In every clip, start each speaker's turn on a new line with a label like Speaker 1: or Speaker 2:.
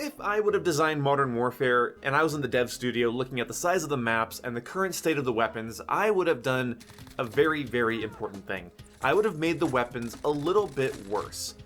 Speaker 1: If I would have designed Modern Warfare and I was in the dev studio looking at the size of the maps and the current state of the weapons, I would have done a very, very important thing. I would have made the weapons a little bit worse.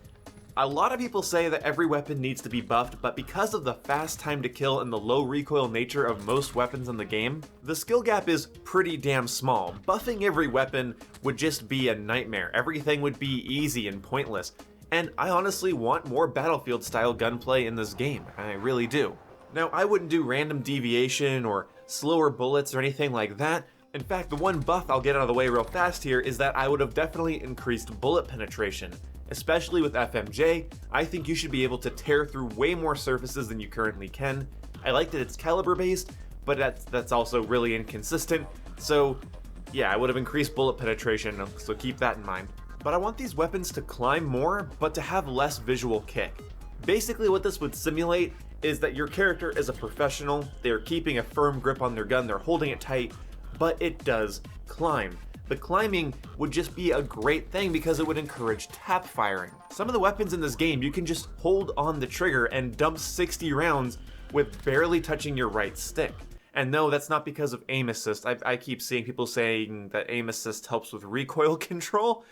Speaker 1: A lot of people say that every weapon needs to be buffed, but because of the fast time to kill and the low recoil nature of most weapons in the game, the skill gap is pretty damn small. Buffing every weapon would just be a nightmare. Everything would be easy and pointless. And I honestly want more Battlefield-style gunplay in this game. I really do. Now, I wouldn't do random deviation or slower bullets or anything like that. In fact, the one buff I'll get out of the way real fast here is that I would have definitely increased bullet penetration. Especially with FMJ, I think you should be able to tear through way more surfaces than you currently can. I like that it's caliber based, but that's also really inconsistent. So yeah, I would have increased bullet penetration, so keep that in mind. But I want these weapons to climb more, but to have less visual kick. Basically what this would simulate is that your character is a professional, they're keeping a firm grip on their gun, they're holding it tight, but it does climb. The climbing would just be a great thing because it would encourage tap firing. Some of the weapons in this game, you can just hold on the trigger and dump 60 rounds with barely touching your right stick. And no, that's not because of aim assist. I keep seeing people saying that aim assist helps with recoil control.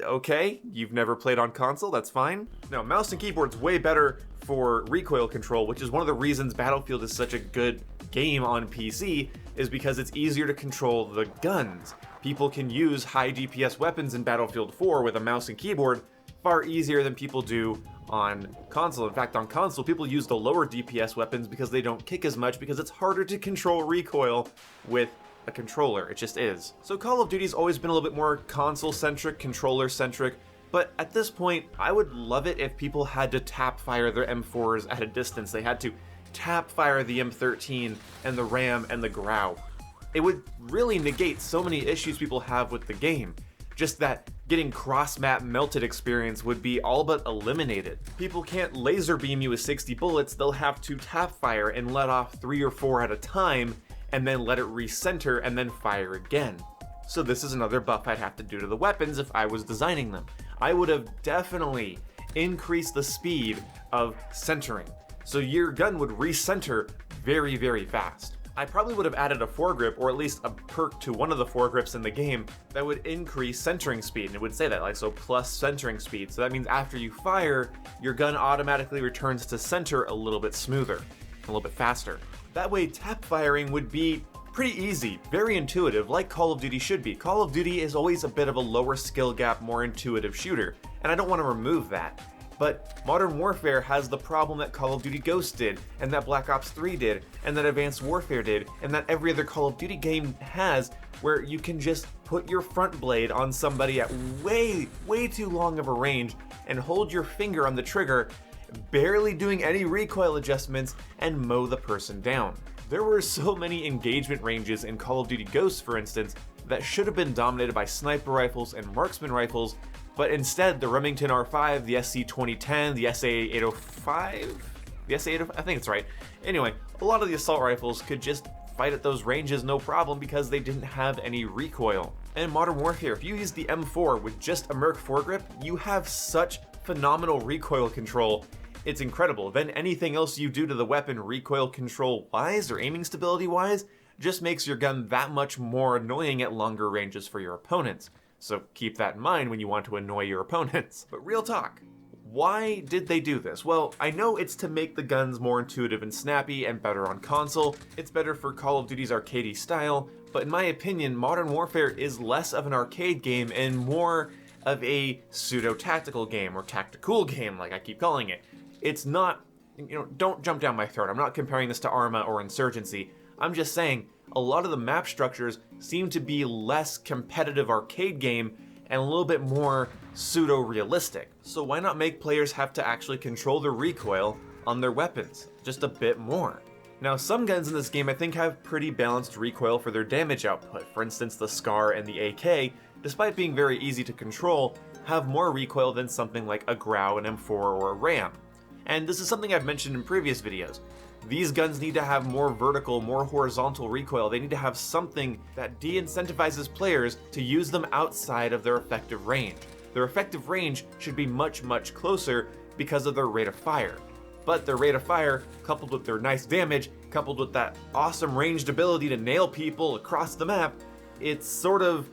Speaker 1: Okay, you've never played on console, that's fine. No, mouse and keyboard's way better for recoil control, which is one of the reasons Battlefield is such a good game on PC, is because it's easier to control the guns. People can use high DPS weapons in Battlefield 4 with a mouse and keyboard far easier than people do on console. In fact, on console, people use the lower DPS weapons because they don't kick as much because it's harder to control recoil with a controller. It just is. So Call of Duty's always been a little bit more console-centric, controller-centric, but at this point, I would love it if people had to tap fire their M4s at a distance. They had to tap fire the M13 and the RAM and the Grau. It would really negate so many issues people have with the game. Just that getting cross-map melted experience would be all but eliminated. People can't laser beam you with 60 bullets, they'll have to tap fire and let off 3 or 4 at a time, and then let it recenter and then fire again. So this is another buff I'd have to do to the weapons if I was designing them. I would have definitely increased the speed of centering. So your gun would recenter very, very fast. I probably would have added a foregrip, or at least a perk to one of the foregrips in the game that would increase centering speed, and it would say that, like, so plus centering speed. So that means after you fire, your gun automatically returns to center a little bit smoother, a little bit faster. That way tap firing would be pretty easy, very intuitive, like Call of Duty should be. Call of Duty is always a bit of a lower skill gap, more intuitive shooter, and I don't want to remove that. But Modern Warfare has the problem that Call of Duty Ghosts did, and that Black Ops 3 did, and that Advanced Warfare did, and that every other Call of Duty game has, where you can just put your front blade on somebody at way too long of a range and hold your finger on the trigger, barely doing any recoil adjustments, and mow the person down. There were so many engagement ranges in Call of Duty Ghosts, for instance, that should have been dominated by sniper rifles and marksman rifles, but instead the Remington R5, the SC-2010, the SA-805, the SA-805, I think it's right. Anyway, a lot of the assault rifles could just fight at those ranges no problem because they didn't have any recoil. And in Modern Warfare, if you use the M4 with just a Merc foregrip, you have such phenomenal recoil control. It's incredible. Then anything else you do to the weapon recoil control wise or aiming stability wise just makes your gun that much more annoying at longer ranges for your opponents. So keep that in mind when you want to annoy your opponents. But real talk, why did they do this? Well, I know it's to make the guns more intuitive and snappy and better on console. It's better for Call of Duty's arcadey style, but in my opinion, Modern Warfare is less of an arcade game and more of a pseudo-tactical game, or tactical game, like I keep calling it. It's not, don't jump down my throat. I'm not comparing this to Arma or Insurgency. I'm just saying, a lot of the map structures seem to be less competitive arcade game and a little bit more pseudo-realistic. So why not make players have to actually control the recoil on their weapons just a bit more? Now, some guns in this game I think have pretty balanced recoil for their damage output. For instance, the SCAR and the AK, despite being very easy to control, have more recoil than something like a Grau, an M4, or a RAM. And this is something I've mentioned in previous videos. These guns need to have more vertical, more horizontal recoil. They need to have something that de-incentivizes players to use them outside of their effective range. Their effective range should be much, much closer because of their rate of fire. but their rate of fire, coupled with their nice damage, coupled with that awesome ranged ability to nail people across the map, it's sort of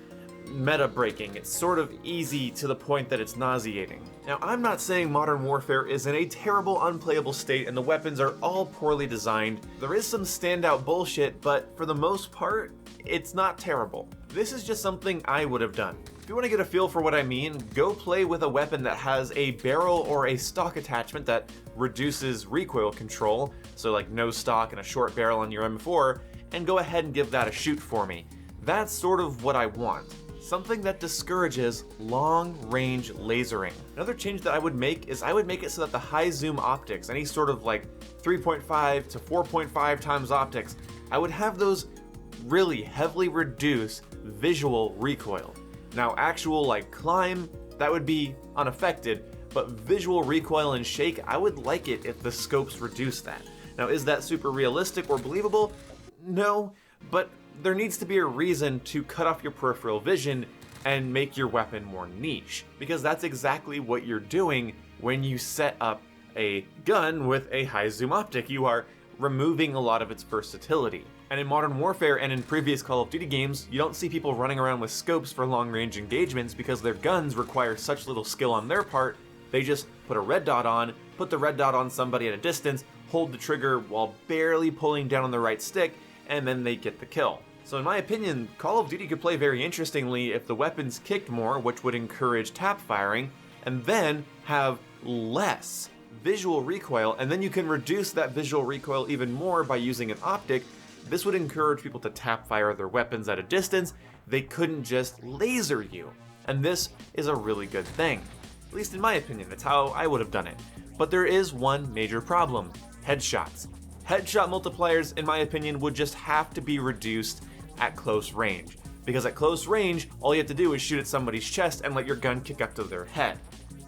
Speaker 1: meta breaking. It's sort of easy to the point that it's nauseating. Now, I'm not saying Modern Warfare is in a terrible, unplayable state and the weapons are all poorly designed. There is some standout bullshit, but for the most part, it's not terrible. This is just something I would have done. If you want to get a feel for what I mean, go play with a weapon that has a barrel or a stock attachment that reduces recoil control, so like no stock and a short barrel on your M4, and go ahead and give that a shoot for me. That's sort of what I want. Something that discourages long-range lasering. Another change that I would make is I would make it so that the high zoom optics, any sort of like 3.5 to 4.5 times optics, I would have those really heavily reduce visual recoil. Now actual like climb, that would be unaffected, but visual recoil and shake, I would like it if the scopes reduce that. Now is that super realistic or believable? No, but there needs to be a reason to cut off your peripheral vision and make your weapon more niche, because that's exactly what you're doing when you set up a gun with a high zoom optic. You are removing a lot of its versatility. And in Modern Warfare and in previous Call of Duty games, you don't see people running around with scopes for long-range engagements because their guns require such little skill on their part. They just put a red dot on, put the red dot on somebody at a distance, hold the trigger while barely pulling down on the right stick, and then they get the kill. So in my opinion, Call of Duty could play very interestingly if the weapons kicked more, which would encourage tap firing, and then have less visual recoil, and then you can reduce that visual recoil even more by using an optic. This would encourage people to tap fire their weapons at a distance. They couldn't just laser you. And this is a really good thing. At least in my opinion, that's how I would have done it. But there is one major problem: headshots. Headshot multipliers, in my opinion, would just have to be reduced at close range. Because at close range, all you have to do is shoot at somebody's chest and let your gun kick up to their head.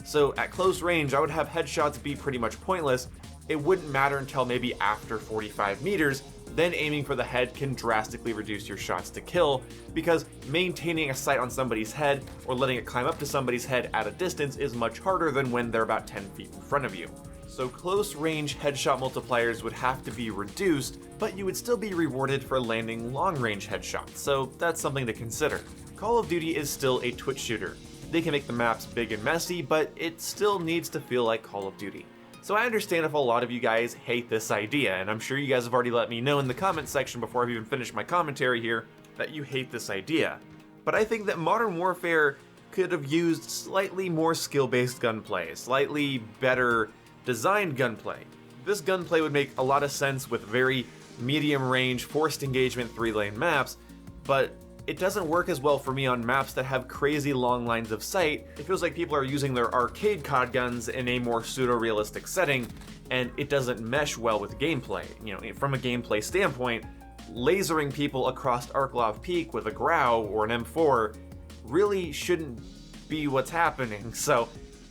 Speaker 1: So at close range, I would have headshots be pretty much pointless. It wouldn't matter until maybe after 45 meters, then aiming for the head can drastically reduce your shots to kill, because maintaining a sight on somebody's head or letting it climb up to somebody's head at a distance is much harder than when they're about 10 feet in front of you. So close range headshot multipliers would have to be reduced, but you would still be rewarded for landing long range headshots, so that's something to consider. Call of Duty is still a twitch shooter. They can make the maps big and messy, but it still needs to feel like Call of Duty. So I understand if a lot of you guys hate this idea, and I'm sure you guys have already let me know in the comment section before I've even finished my commentary here that you hate this idea. But I think that Modern Warfare could have used slightly more skill-based gunplay, slightly better designed gunplay. This gunplay would make a lot of sense with very medium range, forced engagement 3-lane maps, but it doesn't work as well for me on maps that have crazy long lines of sight. It feels like people are using their arcade COD guns in a more pseudo-realistic setting, and it doesn't mesh well with gameplay. You know, from a gameplay standpoint, lasering people across Arklov Peak with a Grau or an M4 really shouldn't be what's happening. So,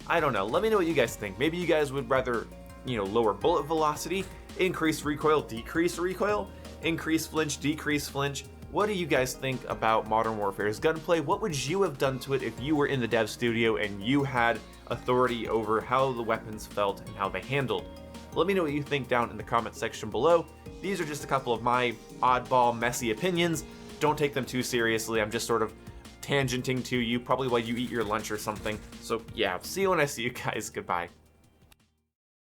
Speaker 1: I don't know. Let me know what you guys think. Maybe you guys would rather, lower bullet velocity, increase recoil, decrease recoil, increase flinch, decrease flinch. What do you guys think about Modern Warfare's gunplay? What would you have done to it if you were in the dev studio and you had authority over how the weapons felt and how they handled? Let me know what you think down in the comment section below. These are just a couple of my oddball, messy opinions. Don't take them too seriously. I'm just sort of tangenting to you, probably while you eat your lunch or something. So yeah, see you when I see you guys. Goodbye.